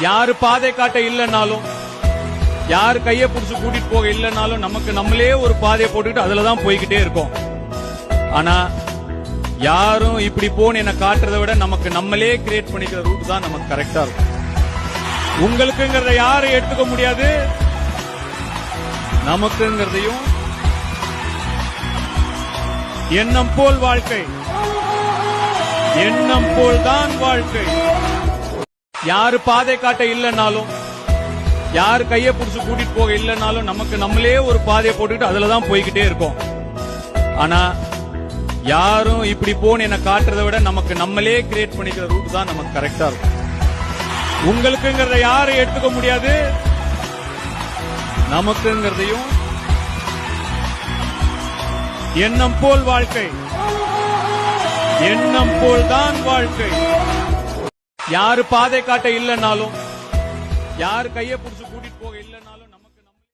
யாரு பாதை காட்ட இல்லைன்னாலும், யாரு கைய புடிச்சு கூட்டிட்டு போக இல்லைன்னாலும் நமக்கு நம்மளே ஒரு பாதையை போட்டுக்கிட்டு அதுலதான் போய்கிட்டே இருக்கோம். ஆனா யாரும் இப்படி போன்னு என்ன காட்டுறதை விட நமக்கு நம்மளே கிரியேட் பண்ணிக்கிற ரூட் தான் நமக்கு கரெக்டா இருக்கும். உங்களுக்குங்கிறத யாரும் எடுத்துக்க முடியாது, நமக்குங்கிறதையும். எண்ணம் போல் வாழ்க்கை, எண்ணம் போல் தான் வாழ்க்கை. யாரு பாதை காட்ட இல்லைன்னாலும், யாரு கைய புடிச்சு கூட்டிட்டு போக இல்லைன்னாலும் நமக்கு நம்மளே ஒரு பாதையை போட்டுக்கிட்டு அதுலதான் போய்கிட்டே இருக்கோம். ஆனா யாரும் இப்படி போன்னு என்ன காட்டுறதை விட நமக்கு நம்மளே கிரியேட் பண்ணிக்கிற ரூட் தான் நமக்கு கரெக்டா இருக்கும். உங்களுக்குங்கிறத யாரும் எடுத்துக்க முடியாது, நமக்குங்கிறதையும். எண்ணம் போல் வாழ்க்கை, எண்ணம் போல் தான் வாழ்க்கை. யாரு பாதை காட்ட இல்லைன்னாலும், யாரு கைய புடிச்சு கூட்டிட்டு போக இல்லைன்னாலும்